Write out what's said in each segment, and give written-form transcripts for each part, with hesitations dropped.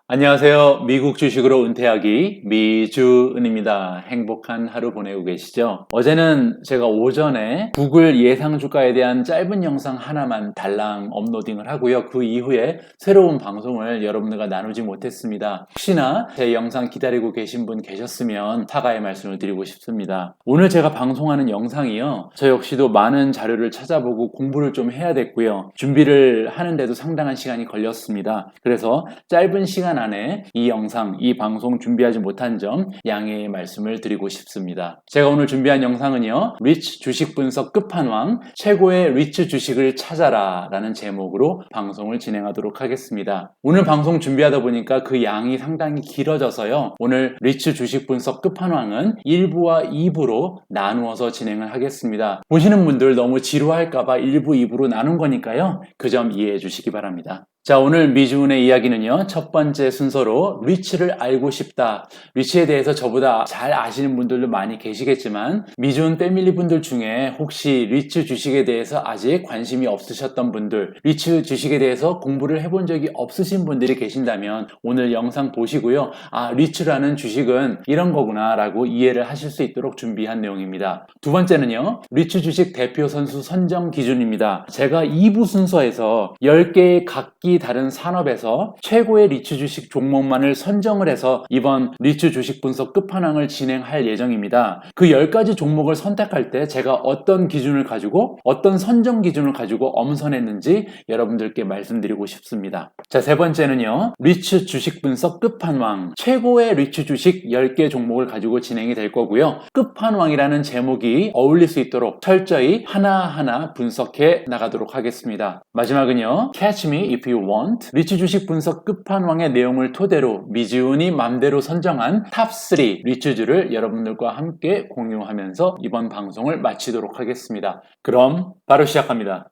안녕하세요. 미국 주식으로 은퇴하기 미주은입니다. 행복한 하루 보내고 계시죠? 어제는 제가 오전에 구글 예상 주가에 대한 짧은 영상 하나만 달랑 업로딩을 하고요. 그 이후에 새로운 방송을 여러분들과 나누지 못했습니다. 혹시나 제 영상 기다리고 계신 분 계셨으면 사과의 말씀을 드리고 싶습니다. 오늘 제가 방송하는 영상이요. 저 역시도 많은 자료를 찾아보고 공부를 좀 해야 됐고요. 준비를 하는데도 상당한 시간이 걸렸습니다. 그래서 짧은 시간 안에 이 영상, 이 방송 준비하지 못한 점 양해의 말씀을 드리고 싶습니다. 제가 오늘 준비한 영상은요. 리츠 주식 분석 끝판왕, 최고의 리츠 주식을 찾아라 라는 제목으로 방송을 진행하도록 하겠습니다. 오늘 방송 준비하다 보니까 그 양이 상당히 길어져서요. 오늘 리츠 주식 분석 끝판왕은 1부와 2부로 나누어서 진행을 하겠습니다. 보시는 분들 너무 지루할까봐 1부, 2부로 나눈 거니까요. 그 점 이해해 주시기 바랍니다. 자, 오늘 미주은의 이야기는요. 첫 번째 순서로 리츠를 알고 싶다. 리츠에 대해서 저보다 잘 아시는 분들도 많이 계시겠지만 미주은 패밀리 분들 중에 혹시 리츠 주식에 대해서 아직 관심이 없으셨던 분들, 리츠 주식에 대해서 공부를 해본 적이 없으신 분들이 계신다면 오늘 영상 보시고요. 아, 리츠라는 주식은 이런 거구나 라고 이해를 하실 수 있도록 준비한 내용입니다. 두 번째는요. 리츠 주식 대표 선수 선정 기준입니다. 제가 2부 순서에서 10개의 각기 다른 산업에서 최고의 리츠 주식 종목만을 선정을 해서 이번 리츠 주식 분석 끝판왕을 진행할 예정입니다. 그 10가지 종목을 선택할 때 제가 어떤 기준을 가지고 어떤 선정 기준을 가지고 엄선했는지 여러분들께 말씀드리고 싶습니다. 자, 세 번째는요. 리츠 주식 분석 끝판왕, 최고의 리츠 주식 10개 종목을 가지고 진행이 될 거고요. 끝판왕이라는 제목이 어울릴 수 있도록 철저히 하나하나 분석해 나가도록 하겠습니다. 마지막은요. Catch me if you want. 리츠 주식 분석 끝판왕의 내용을 토대로 미지훈이 맘대로 선정한 탑3 리츠주를 여러분들과 함께 공유하면서 이번 방송을 마치도록 하겠습니다. 그럼 바로 시작합니다.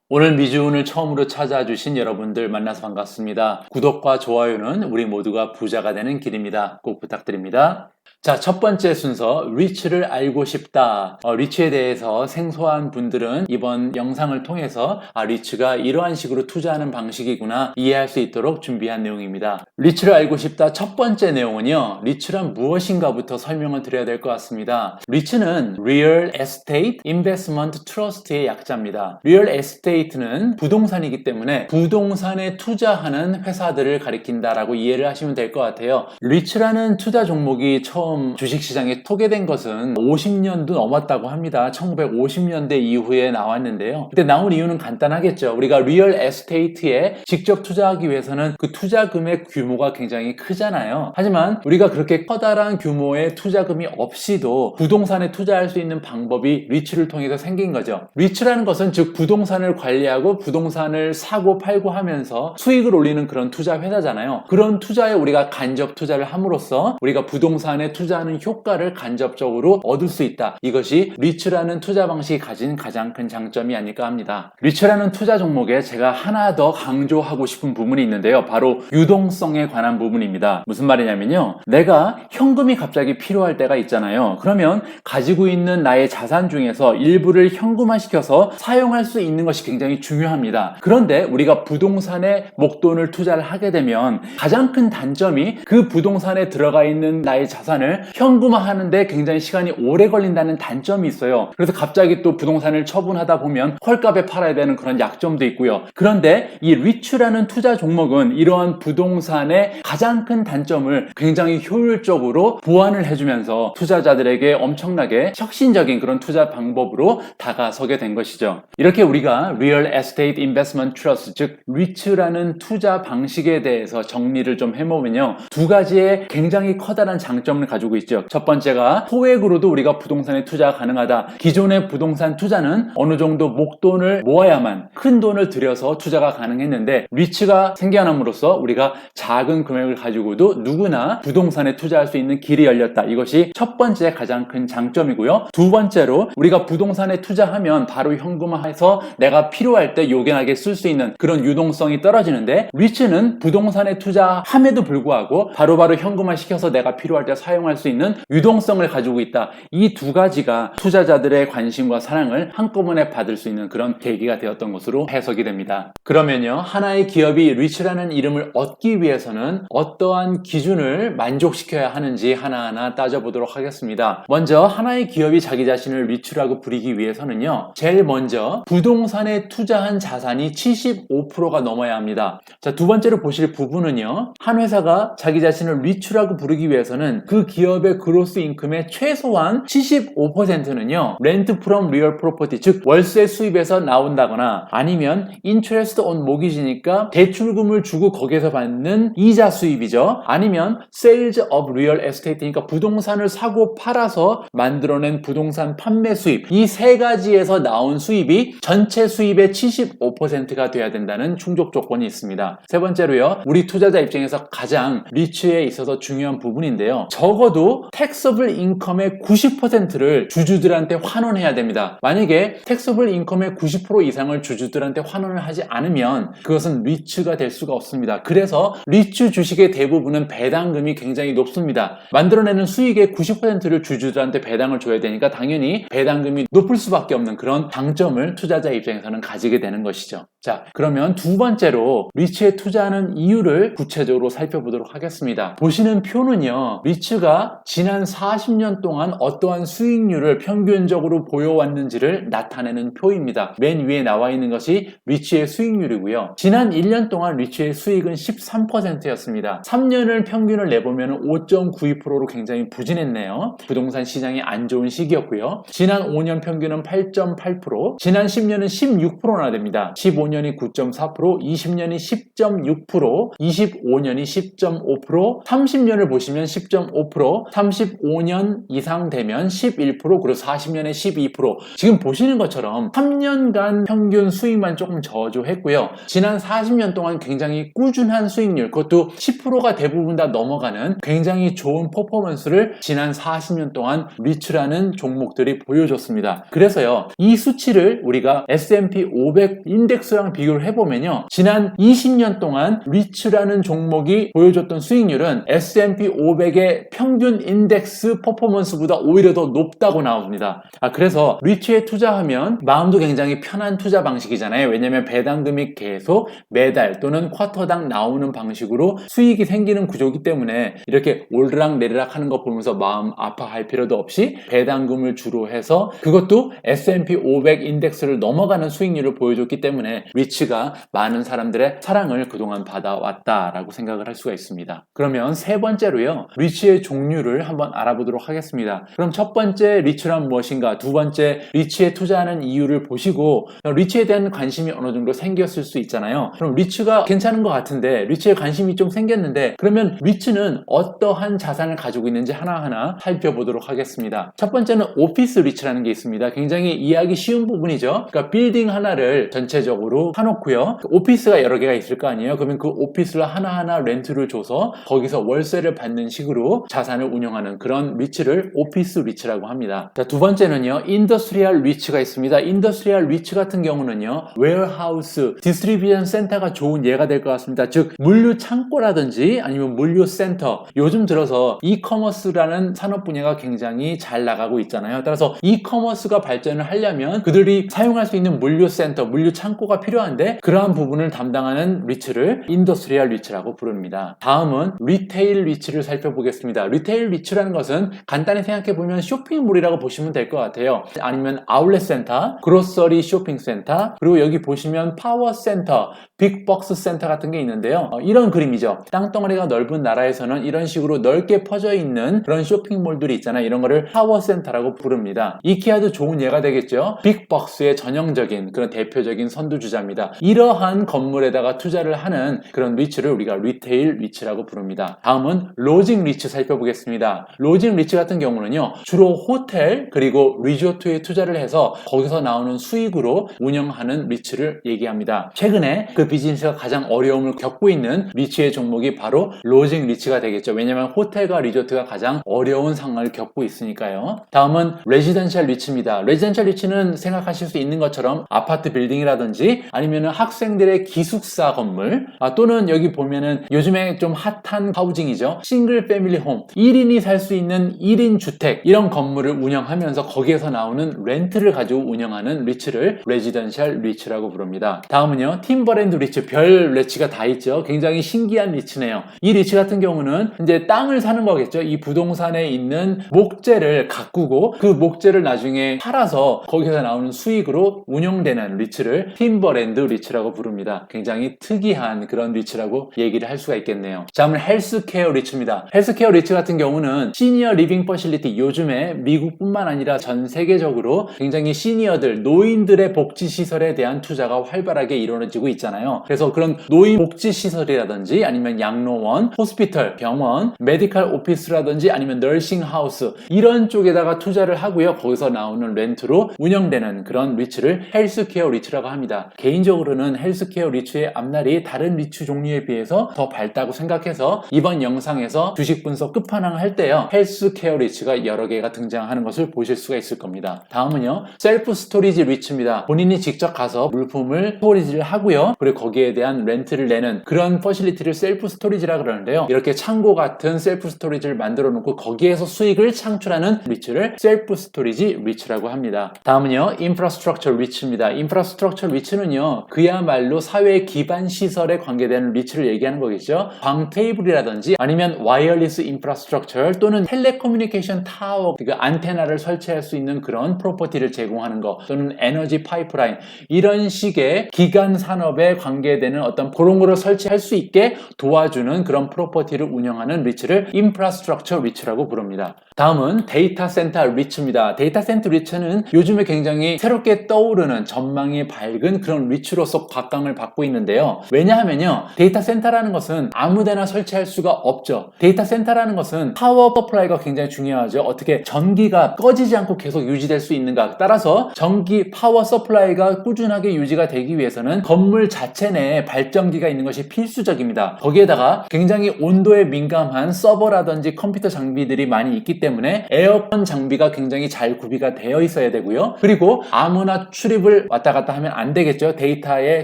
오늘 미주훈을 처음으로 찾아주신 여러분들 만나서 반갑습니다. 구독과 좋아요는 우리 모두가 부자가 되는 길입니다. 꼭 부탁드립니다. 자, 첫 번째 순서 리츠를 알고 싶다. 리츠에 대해서 생소한 분들은 이번 영상을 통해서 리츠가 이러한 식으로 투자하는 방식이구나 이해할 수 있도록 준비한 내용입니다. 리츠를 알고 싶다 첫 번째 내용은요. 리츠란 무엇인가부터 설명을 드려야 될 것 같습니다. 리츠는 Real Estate Investment Trust의 약자입니다. Real Estate는 부동산이기 때문에 부동산에 투자하는 회사들을 가리킨다라고 이해를 하시면 될 것 같아요. 리츠라는 투자 종목이 처음 주식시장에 토개된 것은 50년도 넘었다고 합니다. 1950년대 이후에 나왔는데요. 그때 나온 이유는 간단하겠죠. 우리가 리얼 에스테이트에 직접 투자하기 위해서는 그 투자금의 규모가 굉장히 크잖아요. 하지만 우리가 그렇게 커다란 규모의 투자금이 없이도 부동산에 투자할 수 있는 방법이 리츠를 통해서 생긴 거죠. 리츠라는 것은 즉 부동산을 관리하고 부동산을 사고 팔고 하면서 수익을 올리는 그런 투자 회사잖아요. 그런 투자에 우리가 간접 투자를 함으로써 우리가 부동산에 투자하는 효과를 간접적으로 얻을 수 있다. 이것이 리츠라는 투자 방식이 가진 가장 큰 장점이 아닐까 합니다. 리츠라는 투자 종목에 제가 하나 더 강조하고 싶은 부분이 있는데요. 바로 유동성에 관한 부분입니다. 무슨 말이냐면요. 내가 현금이 갑자기 필요할 때가 있잖아요. 그러면 가지고 있는 나의 자산 중에서 일부를 현금화시켜서 사용할 수 있는 것이 굉장히 중요합니다. 그런데 우리가 부동산에 목돈을 투자를 하게 되면 가장 큰 단점이 그 부동산에 들어가 있는 나의 자산을 현금화하는데 굉장히 시간이 오래 걸린다는 단점이 있어요. 그래서 갑자기 또 부동산을 처분하다 보면 헐값에 팔아야 되는 그런 약점도 있고요. 그런데 이 리츠라는 투자 종목은 이러한 부동산의 가장 큰 단점을 굉장히 효율적으로 보완을 해주면서 투자자들에게 엄청나게 혁신적인 그런 투자 방법으로 다가서게 된 것이죠. 이렇게 우리가 Real Estate Investment Trust, 즉 리츠라는 투자 방식에 대해서 정리를 좀 해보면요. 두 가지의 굉장히 커다란 장점을 부분을 가지고 있죠. 첫 번째가 소액으로도 우리가 부동산에 투자가 가능하다. 기존의 부동산 투자는 어느 정도 목돈을 모아야만 큰 돈을 들여서 투자가 가능했는데 리츠가 생겨남으로써 우리가 작은 금액을 가지고도 누구나 부동산에 투자할 수 있는 길이 열렸다. 이것이 첫 번째 가장 큰 장점이고요. 두 번째로 우리가 부동산에 투자하면 바로 현금화해서 내가 필요할 때 요긴하게 쓸 수 있는 그런 유동성이 떨어지는데 리츠는 부동산에 투자함에도 불구하고 바로바로 현금화시켜서 내가 필요할 때 사용할 수 있는 유동성을 가지고 있다. 이 두 가지가 투자자들의 관심과 사랑을 한꺼번에 받을 수 있는 그런 계기가 되었던 것으로 해석이 됩니다. 그러면요, 하나의 기업이 리츠라는 이름을 얻기 위해서는 어떠한 기준을 만족시켜야 하는지 하나하나 따져보도록 하겠습니다. 먼저 하나의 기업이 자기 자신을 리츠라고 부리기 위해서는요, 제일 먼저 부동산에 투자한 자산이 75%가 넘어야 합니다. 자, 두 번째로 보실 부분은요, 한 회사가 자기 자신을 리츠라고 부르기 위해서는 그 기업의 그로스 인컴의 최소한 75%는요 렌트 프롬 리얼 프로퍼티, 즉 월세 수입에서 나온다거나 아니면 인트레스트 온 모기지니까 대출금을 주고 거기에서 받는 이자 수입이죠. 아니면 세일즈 오브 리얼 에스테이트니까 부동산을 사고 팔아서 만들어낸 부동산 판매 수입, 이 세 가지에서 나온 수입이 전체 수입의 75%가 돼야 된다는 충족 조건이 있습니다. 세 번째로요, 우리 투자자 입장에서 가장 리츠에 있어서 중요한 부분인데요, 적어도 택서블 인컴의 90%를 주주들한테 환원해야 됩니다. 만약에 택서블 인컴의 90% 이상을 주주들한테 환원을 하지 않으면 그것은 리츠가 될 수가 없습니다. 그래서 리츠 주식의 대부분은 배당금이 굉장히 높습니다. 만들어내는 수익의 90%를 주주들한테 배당을 줘야 되니까 당연히 배당금이 높을 수밖에 없는 그런 장점을 투자자 입장에서는 가지게 되는 것이죠. 자, 그러면 두 번째로 리츠에 투자하는 이유를 구체적으로 살펴보도록 하겠습니다. 보시는 표는요, 리츠가 지난 40년 동안 어떠한 수익률을 평균적으로 보여왔는지를 나타내는 표입니다. 맨 위에 나와 있는 것이 리츠의 수익률이고요. 지난 1년 동안 리츠의 수익은 13%였습니다. 3년을 평균을 내보면 5.92%로 굉장히 부진했네요. 부동산 시장이 안 좋은 시기였고요. 지난 5년 평균은 8.8%, 지난 10년은 16%나 됩니다. 15년이 9.4%, 20년이 10.6%, 25년이 10.5%, 30년을 보시면 10.5%, 35년 이상 되면 11%, 그리고 40년에 12%. 지금 보시는 것처럼 3년간 평균 수익만 조금 저조했고요. 지난 40년 동안 굉장히 꾸준한 수익률, 그것도 10%가 대부분 다 넘어가는 굉장히 좋은 퍼포먼스를 지난 40년 동안 리츠라는 종목들이 보여줬습니다. 그래서요, 이 수치를 우리가 S&P 500 인덱스랑 비교를 해보면요, 지난 20년 동안 리츠라는 종목이 보여줬던 수익률은 S&P 500의 평균 인덱스 퍼포먼스보다 오히려 더 높다고 나옵니다. 그래서 리츠에 투자하면 마음도 굉장히 편한 투자 방식이잖아요. 왜냐하면 배당금이 계속 매달 또는 쿼터당 나오는 방식으로 수익이 생기는 구조이기 때문에 이렇게 오르락 내리락 하는 거 보면서 마음 아파할 필요도 없이 배당금을 주로 해서 그것도 S&P 500 인덱스를 넘어가는 수익률을 보여줬기 때문에 리츠가 많은 사람들의 사랑을 그동안 받아왔다라고 생각을 할 수가 있습니다. 그러면 세 번째로요, 리츠의 종류를 한번 알아보도록 하겠습니다. 그럼 첫 번째 리츠란 무엇인가, 두 번째 리츠에 투자하는 이유를 보시고 리츠에 대한 관심이 어느 정도 생겼을 수 있잖아요. 그럼 리츠가 괜찮은 것 같은데, 리츠에 관심이 좀 생겼는데, 그러면 리츠는 어떠한 자산을 가지고 있는지 하나하나 살펴보도록 하겠습니다. 첫 번째는 오피스 리츠라는 게 있습니다. 굉장히 이해하기 쉬운 부분이죠. 그러니까 빌딩 하나를 전체적으로 사놓고요, 오피스가 여러 개가 있을 거 아니에요. 그러면 그 오피스를 하나하나 렌트를 줘서 거기서 월세를 받는 식으로 자산을 운영하는 그런 리츠를 오피스 리츠라고 합니다. 자, 두 번째는요, 인더스트리얼 리츠가 있습니다. 인더스트리얼 리츠 같은 경우는요, 웨어하우스, 디스트리뷰션 센터가 좋은 예가 될 것 같습니다. 즉 물류 창고라든지 아니면 물류 센터, 요즘 들어서 이커머스라는 산업 분야가 굉장히 잘 나가고 있잖아요. 따라서 이커머스가 발전을 하려면 그들이 사용할 수 있는 물류 센터, 물류 창고가 필요한데 그러한 부분을 담당하는 리츠를 인더스트리얼 리츠라고 부릅니다. 다음은 리테일 리츠를 살펴보겠습니다. 리테일 리츠라는 것은 간단히 생각해보면 쇼핑몰이라고 보시면 될 것 같아요. 아니면 아울렛 센터, 그로서리 쇼핑 센터, 그리고 여기 보시면 파워 센터, 빅박스 센터 같은 게 있는데요. 이런 그림이죠. 땅덩어리가 넓은 나라에서는 이런 식으로 넓게 퍼져 있는 그런 쇼핑몰들이 있잖아요. 이런 거를 파워 센터라고 부릅니다. 이케아도 좋은 예가 되겠죠. 빅박스의 전형적인 그런 대표적인 선두주자입니다. 이러한 건물에다가 투자를 하는 그런 리츠를 우리가 리테일 리츠라고 부릅니다. 다음은 로징 리츠 살펴보겠습니다. 로징 리츠 같은 경우는요, 주로 호텔 그리고 리조트에 투자를 해서 거기서 나오는 수익으로 운영하는 리츠를 얘기합니다. 최근에 그 비즈니스가 가장 어려움을 겪고 있는 리츠의 종목이 바로 로징 리츠가 되겠죠. 왜냐하면 호텔과 리조트가 가장 어려운 상황을 겪고 있으니까요. 다음은 레지던셜 리츠입니다. 레지던셜 리츠는 생각하실 수 있는 것처럼 아파트 빌딩이라든지 아니면 학생들의 기숙사 건물, 또는 여기 보면은 요즘에 좀 핫한 하우징이죠. 싱글 패밀리 홈, 1인이 살 수 있는 1인 주택, 이런 건물을 운영하면서 거기에서 나오는 렌트를 가지고 운영하는 리츠를 레지던셜 리츠라고 부릅니다. 다음은요, 팀버랜드 리츠. 별 리츠가 다 있죠. 굉장히 신기한 리츠네요. 이 리츠 같은 경우는 이제 땅을 사는 거겠죠. 이 부동산에 있는 목재를 가꾸고 그 목재를 나중에 팔아서 거기서 나오는 수익으로 운영되는 리츠를 팀버랜드 리츠라고 부릅니다. 굉장히 특이한 그런 리츠라고 얘기를 할 수가 있겠네요. 다음은 헬스케어 리츠입니다. 헬스케어 리츠 같은 경우는 시니어 리빙 퍼실리티, 요즘에 미국뿐만 아니라 전 세계적으로 굉장히 시니어들, 노인들의 복지시설에 대한 투자가 활발하게 이루어지고 있잖아요. 그래서 그런 노인 복지시설이라든지 아니면 양로원, 호스피털, 병원, 메디컬 오피스라든지 아니면 너싱 하우스, 이런 쪽에다가 투자를 하고요. 거기서 나오는 렌트로 운영되는 그런 리츠를 헬스케어 리츠라고 합니다. 개인적으로는 헬스케어 리츠의 앞날이 다른 리츠 종류에 비해서 더 밝다고 생각해서 이번 영상에서 주식 분석 끝판왕을 할 때요, 헬스케어 리츠가 여러 개가 등장하는 것을 보실 수가 있을 겁니다. 다음은요, 셀프 스토리지 리츠입니다. 본인이 직접 가서 물품을 스토리지를 하고요, 그리고 거기에 대한 렌트를 내는 그런 퍼실리티를 셀프 스토리지라 그러는데요, 이렇게 창고 같은 셀프 스토리지를 만들어 놓고 거기에서 수익을 창출하는 리츠를 셀프 스토리지 리츠라고 합니다. 다음은요, 인프라스트럭처 리츠입니다. 인프라스트럭처 리츠는요, 그야말로 사회 기반 시설에 관계되는 리츠를 얘기하는 거겠죠. 광 테이블이라든지 아니면 와이어리스 인프라스트럭처 또는 텔레커뮤니케이션 타워, 그 안테나를 설치할 수 있는 그런 프로퍼티를 제공하는 거, 또는 에너지 파이프라인, 이런 식의 기간 산업에 관계되는 어떤 그런 거를 설치할 수 있게 도와주는 그런 프로퍼티를 운영하는 리츠를 인프라스트럭처 리츠라고 부릅니다. 다음은 데이터 센터 리츠입니다. 데이터 센터 리츠는 요즘에 굉장히 새롭게 떠오르는 전망이 밝은 그런 리츠로서 각광을 받고 있는데요. 왜냐하면요, 데이터 센터라는 것은 아무데나 설치할 수가 없죠. 데이터 센터라는 것은 파워 서플라이가 굉장히 중요하죠. 어떻게 전기가 꺼지지 않고 계속 유지될 수 있는가, 따라서 전기 파워 서플라이가 꾸준하게 유지가 되기 위해서는 건물 자체 내에 발전기가 있는 것이 필수적입니다. 거기에다가 굉장히 온도에 민감한 서버라든지 컴퓨터 장비들이 많이 있기 때문에 에어컨 장비가 굉장히 잘 구비가 되어 있어야 되고요. 그리고 아무나 출입을 왔다 갔다 하면 안 되겠죠. 데이터에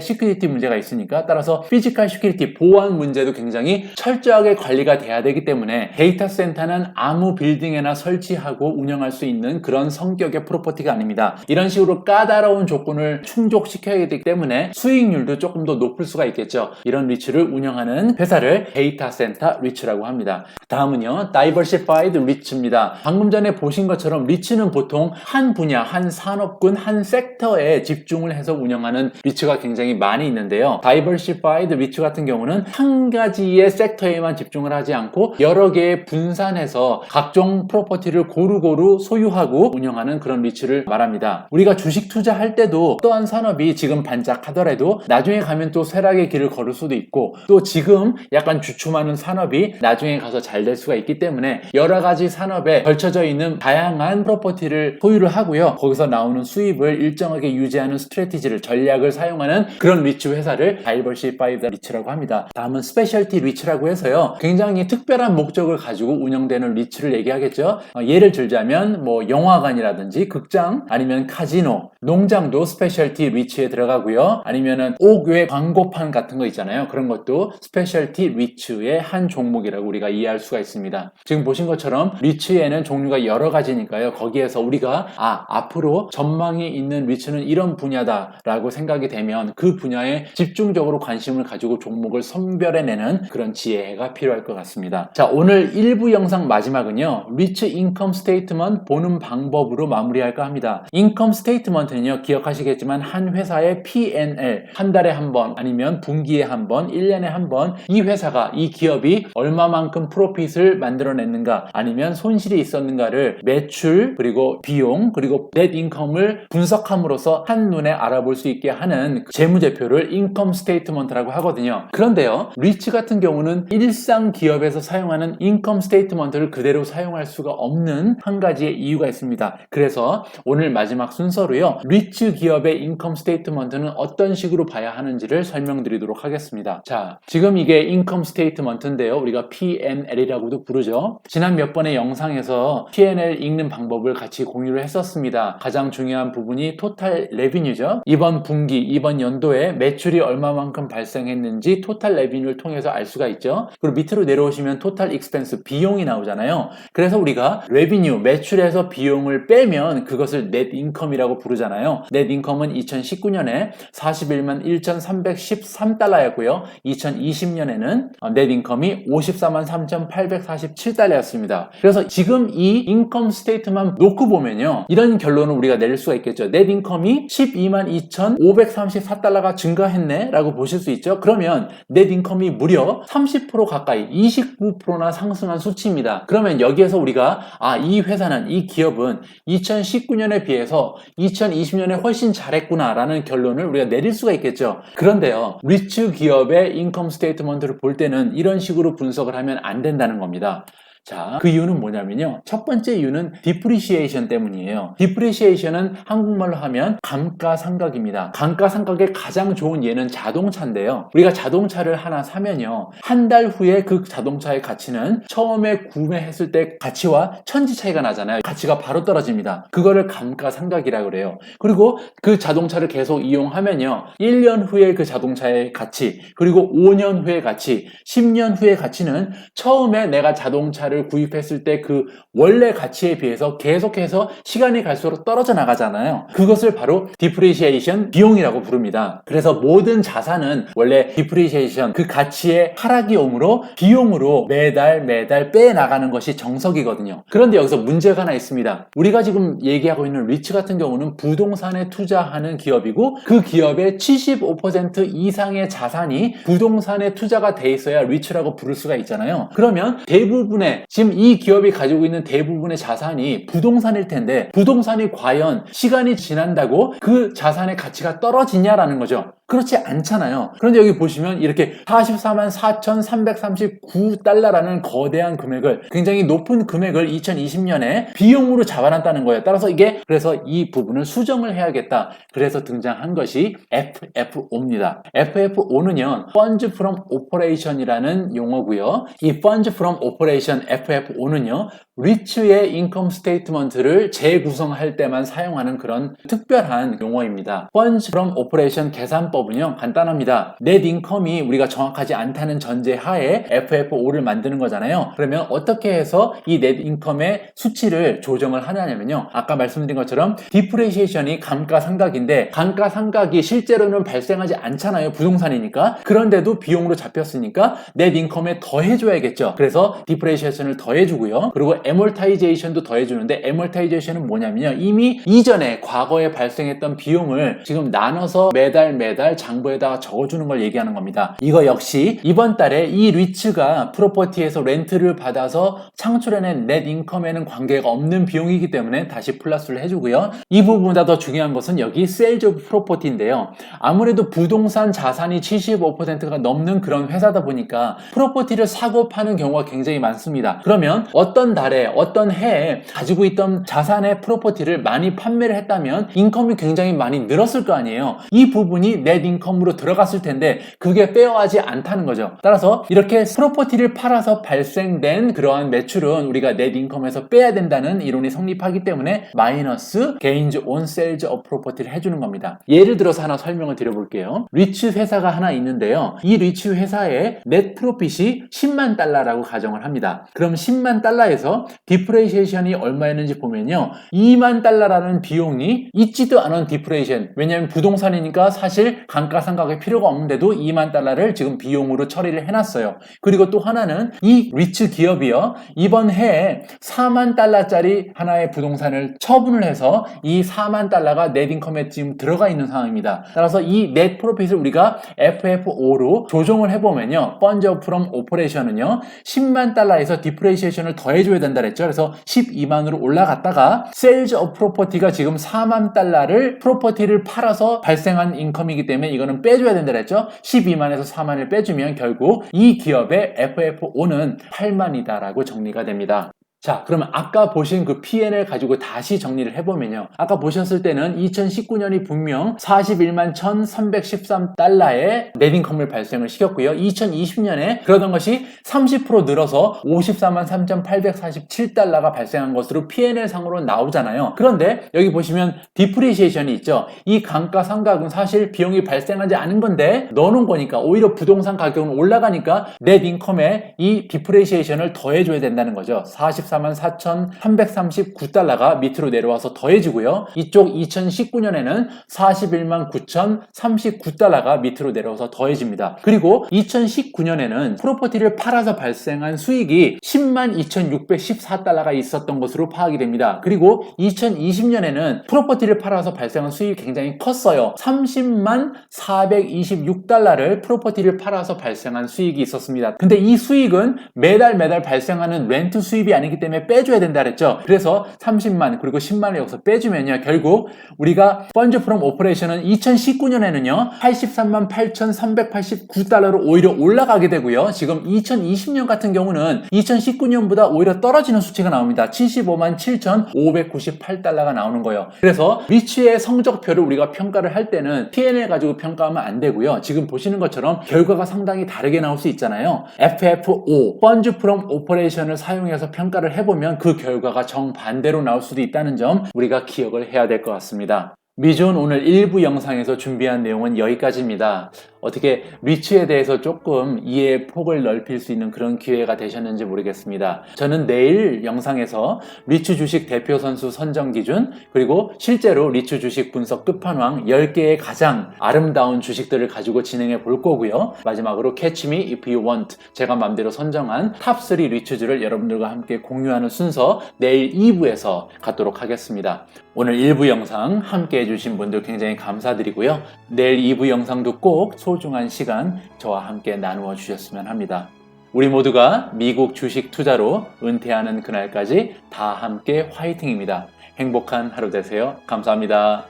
시큐리티 문제가 있으니까. 따라서 피지컬 시큐리티, 보안 문제도 굉장히 철저하게 관리가 돼야 되기 때문에 데이터 센터는 아무 빌딩에나 설치하고 운영할 수 있는 그런 성격의 프로퍼티가 아닙니다. 이런 식으로 까다로운 조건을 충족시켜야 되기 때문에 수익률도 조금 더 높을 수가 있겠죠. 이런 리츠를 운영하는 회사를 데이터 센터 리츠라고 합니다. 다음은요, 다이버시파이드 리츠입니다. 방금 전에 보신 것처럼 리츠는 보통 한 분야, 한 산업군, 한 섹터에 집중을 해서 운영하는 리츠가 굉장히 많이 있는데요, 다이버시파이드 리츠 같은 경우는 한 가지의 sek터에만 집중을 하지 않고 여러 개의 분산해서 각종 프로퍼티를 고루고루 소유하고 운영하는 그런 리츠를 말합니다. 우리가 주식 투자할 때도 어떠한 산업이 지금 반짝하더라도 나중에 가면 또 쇠락의 길을 걸을 수도 있고, 또 지금 약간 주춤하는 산업이 나중에 가서 잘 될 수가 있기 때문에 여러 가지 산업에 걸쳐져 있는 다양한 프로퍼티를 소유를 하고요, 거기서 나오는 수입을 일정하게 유지하는 스트래티지를, 전략을 사용하는 그런 리츠 회사를 다이버시파이드 리츠라고 합니다. 다음은 스페셜티 리츠라고 해서요, 굉장히 특별한 목적을 가지고 운영되는 리츠를 얘기하겠죠. 예를 들자면 뭐 영화관이라든지 극장, 아니면 카지노, 농장도 스페셜티 리츠에 들어가고요, 아니면은 옥외 광고판 같은 거 있잖아요. 그런 것도 스페셜티 리츠의 한 종목이라고 우리가 이해할 수가 있습니다. 지금 보신 것처럼 리츠에는 종류가 여러 가지니까요, 거기에서 우리가 앞으로 전망이 있는 리츠는 이런 분야다 라고 생각이 되면 그 분야에 집중적으로 관심을 가지고 종목을 선별해내는 그런 지혜가 필요할 것 같습니다. 자, 오늘 1부 영상 마지막은요, 리츠 인컴 스테이트먼트 보는 방법으로 마무리할까 합니다. 인컴 스테이트먼트는요, 기억하시겠지만 한 회사의 P&L, 한 달에 한 번, 아니면 분기에 한 번, 1년에 한 번, 이 회사가, 이 기업이 얼마만큼 프로핏 프로핏을 만들어냈는가 아니면 손실이 있었는가를 매출 그리고 비용 그리고 넷 인컴을 분석함으로써 한눈에 알아볼 수 있게 하는 재무제표를 인컴 스테이트먼트라고 하거든요. 그런데요, 리츠 같은 경우는 일상 기업에서 사용하는 인컴 스테이트먼트를 그대로 사용할 수가 없는 한 가지의 이유가 있습니다. 그래서 오늘 마지막 순서로요, 리츠 기업의 인컴 스테이트먼트는 어떤 식으로 봐야 하는지를 설명드리도록 하겠습니다. 자, 지금 이게 인컴 스테이트먼트인데요, 우리가 P&L이라고도 부르죠. 지난 몇 번의 영상에서 P&L 읽는 방법을 같이 공유를 했었습니다. 가장 중요한 부분이 토탈 레비뉴죠. 이번 분기, 이번 연도에 매출이 얼마만큼 발생했는지 토탈 레비뉴를 통해서 알 수가 있죠. 그리고 밑으로 내려오시면 토탈 익스펜스, 비용이 나오잖아요. 그래서 우리가 레비뉴, 매출에서 비용을 빼면 그것을 넷 인컴이라고 부르잖아요. 넷 인컴은 2019년에 41만 1,313달러였고요. 2020년에는 넷 인컴이 54만 3,847달러였습니다. 그래서 지금 이 인컴 스테이트만 놓고 보면요, 이런 결론을 우리가 내릴 수가 있겠죠. 넷 인컴이 12만 2,534달러가 증가했네 라고 보실 수 있죠. 그러면 넷 인컴이 무려 30% 가까이 29%나 상승한 수치입니다. 그러면 여기에서 우리가 이 회사는, 이 기업은 2019년에 비해서 2020년에 훨씬 잘했구나 라는 결론을 우리가 내릴 수가 있겠죠. 그런데요, 리츠 기업의 인컴 스테이트먼트를 볼 때는 이런 식으로 분석을 하면 안 된다는 겁니다. 자, 그 이유는 뭐냐면요, 첫 번째 이유는 디프리시에이션 때문이에요. 디프리시에이션은 한국말로 하면 감가상각입니다. 감가상각의 가장 좋은 예는 자동차인데요, 우리가 자동차를 하나 사면요, 한 달 후에 그 자동차의 가치는 처음에 구매했을 때 가치와 천지 차이가 나잖아요. 가치가 바로 떨어집니다. 그거를 감가상각이라고 그래요. 그리고 그 자동차를 계속 이용하면요, 1년 후에 그 자동차의 가치, 그리고 5년 후의 가치, 10년 후의 가치는 처음에 내가 자동차를 구입했을 때 그 원래 가치에 비해서 계속해서 시간이 갈수록 떨어져 나가잖아요. 그것을 바로 디프리시에이션 비용이라고 부릅니다. 그래서 모든 자산은 원래 디프리시에이션, 그 가치의 하락이 오므로 비용으로 매달 빼나가는 것이 정석이거든요. 그런데 여기서 문제가 하나 있습니다. 우리가 지금 얘기하고 있는 리츠 같은 경우는 부동산에 투자하는 기업이고, 그 기업의 75% 이상의 자산이 부동산에 투자가 돼 있어야 리츠라고 부를 수가 있잖아요. 그러면 대부분의, 지금 이 기업이 가지고 있는 대부분의 자산이 부동산일 텐데, 부동산이 과연 시간이 지난다고 그 자산의 가치가 떨어지냐라는 거죠. 그렇지 않잖아요. 그런데 여기 보시면 이렇게 44만 4,339달러라는 거대한 금액을, 굉장히 높은 금액을 2020년에 비용으로 잡아놨다는 거예요. 따라서 그래서 이 부분을 수정을 해야겠다. 그래서 등장한 것이 FFO입니다. FFO는요, Funds from Operation이라는 용어고요. 이 Funds from Operation, FFO는요, 리츠의 인컴 스테이트먼트를 재구성할 때만 사용하는 그런 특별한 용어입니다. Funds from Operation 계산법은요, 간단합니다. 넷 인컴이 우리가 정확하지 않다는 전제하에 FFO를 만드는 거잖아요. 그러면 어떻게 해서 이 넷 인컴의 수치를 조정을 하냐면요, 아까 말씀드린 것처럼 디프레시에이션이 감가상각인데, 감가상각이 실제로는 발생하지 않잖아요, 부동산이니까. 그런데도 비용으로 잡혔으니까 넷 인컴에 더해줘야겠죠. 그래서 디프레시에이션을 더해주고요, 그리고 애몰타이제이션도 더해주는데, 애몰타이제이션은 뭐냐면요, 이미 이전에 과거에 발생했던 비용을 지금 나눠서 매달 장부에다가 적어주는 걸 얘기하는 겁니다. 이거 역시 이번 달에 이 리츠가 프로퍼티에서 렌트를 받아서 창출해낸 넷 인컴에는 관계가 없는 비용이기 때문에 다시 플러스를 해주고요. 이 부분보다 더 중요한 것은 여기 세일즈 오브 프로퍼티인데요, 아무래도 부동산 자산이 75%가 넘는 그런 회사다 보니까 프로퍼티를 사고 파는 경우가 굉장히 많습니다. 그러면 어떤 달에, 어떤 해에 가지고 있던 자산의 프로퍼티를 많이 판매를 했다면 인컴이 굉장히 많이 늘었을 거 아니에요. 이 부분이 넷 인컴으로 들어갔을 텐데 그게 페어하지 않다는 거죠. 따라서 이렇게 프로퍼티를 팔아서 발생된 그러한 매출은 우리가 넷 인컴에서 빼야 된다는 이론이 성립하기 때문에 마이너스 gains on sales of property를 해주는 겁니다. 예를 들어서 하나 설명을 드려볼게요. 리츠 회사가 하나 있는데요, 이 리츠 회사의 넷 프로핏이 10만 달러라고 가정을 합니다. 그럼 10만 달러에서 그래서 디프레이션이 얼마였는지 보면요. 2만 달러라는 비용이 있지도 않은 디프레이션. 왜냐하면 부동산이니까 사실 감가상각이 필요가 없는데도 2만 달러를 지금 비용으로 처리를 해놨어요. 그리고 또 하나는 이 리츠 기업이요. 이번 해에 4만 달러짜리 하나의 부동산을 처분을 해서 이 4만 달러가 넷인컴에 지금 들어가 있는 상황입니다. 따라서 이 넷 프로핏을 우리가 FFO로 조정을 해보면요. 펀드 프롬 오퍼레이션은요. 10만 달러에서 디프레이션을 더해줘야 된다 그랬죠. 그래서 12만으로 올라갔다가 세일즈 오브 프로퍼티가 지금 4만 달러를 프로퍼티를 팔아서 발생한 인컴이기 때문에 이거는 빼줘야 된다 그랬죠. 12만에서 4만을 빼주면 결국 이 기업의 FFO는 8만이다라고 정리가 됩니다. 자, 그러면 아까 보신 그 P&L 가지고 다시 정리를 해보면요. 아까 보셨을 때는 2019년이 분명 41만 1,313달러의 넷인컴을 발생을 시켰고요. 2020년에 그러던 것이 30% 늘어서 54만 3,847달러가 발생한 것으로 P&L 상으로 나오잖아요. 그런데 여기 보시면 디프리시에이션이 있죠. 이 감가상각은 사실 비용이 발생하지 않은 건데 넣어놓은 거니까 오히려 부동산 가격은 올라가니까 넷인컴에 이 디프리시에이션을 더해줘야 된다는 거죠. 44만 4,339달러가 밑으로 내려와서 더해지고요. 이쪽 2019년에는 41만 9,039달러가 밑으로 내려와서 더해집니다. 그리고 2019년에는 프로퍼티를 팔아서 발생한 수익이 10만 2,614달러가 있었던 것으로 파악이 됩니다. 그리고 2020년에는 프로퍼티를 팔아서 발생한 수익이 굉장히 컸어요. 30만 426달러를 프로퍼티를 팔아서 발생한 수익이 있었습니다. 근데 이 수익은 매달 발생하는 렌트 수입이 아니기 때문에 빼줘야 된다 그랬죠. 그래서 30만 그리고 10만을 여기서 빼주면요. 결국 우리가 펀드 프롬 오퍼레이션은 2019년에는요. 83만 8,389달러로 오히려 올라가게 되고요. 지금 2020년 같은 경우는 2019년보다 오히려 떨어지는 수치가 나옵니다. 75만 7,598달러가 나오는 거예요. 그래서 리츠의 성적표를 우리가 평가를 할 때는 P&L 가지고 평가하면 안 되고요. 지금 보시는 것처럼 결과가 상당히 다르게 나올 수 있잖아요. FFO, 펀드 프롬 오퍼레이션을 사용해서 평가를 해보면 그 결과가 정반대로 나올 수도 있다는 점 우리가 기억을 해야 될 것 같습니다. 미존 오늘 1부 영상에서 준비한 내용은 여기까지입니다. 어떻게 리츠에 대해서 조금 이해의 폭을 넓힐 수 있는 그런 기회가 되셨는지 모르겠습니다. 저는 내일 영상에서 리츠 주식 대표 선수 선정 기준 그리고 실제로 리츠 주식 분석 끝판왕 10개의 가장 아름다운 주식들을 가지고 진행해 볼 거고요. 마지막으로 Catch Me If You Want 제가 맘대로 선정한 탑3 리츠주를 여러분들과 함께 공유하는 순서 내일 2부에서 갖도록 하겠습니다. 오늘 1부 영상 함께 해주신 분들 굉장히 감사드리고요. 내일 2부 영상도 꼭 소중한 시간 저와 함께 나누어 주셨으면 합니다. 우리 모두가 미국 주식 투자로 은퇴하는 그날까지 다 함께 화이팅입니다. 행복한 하루 되세요. 감사합니다.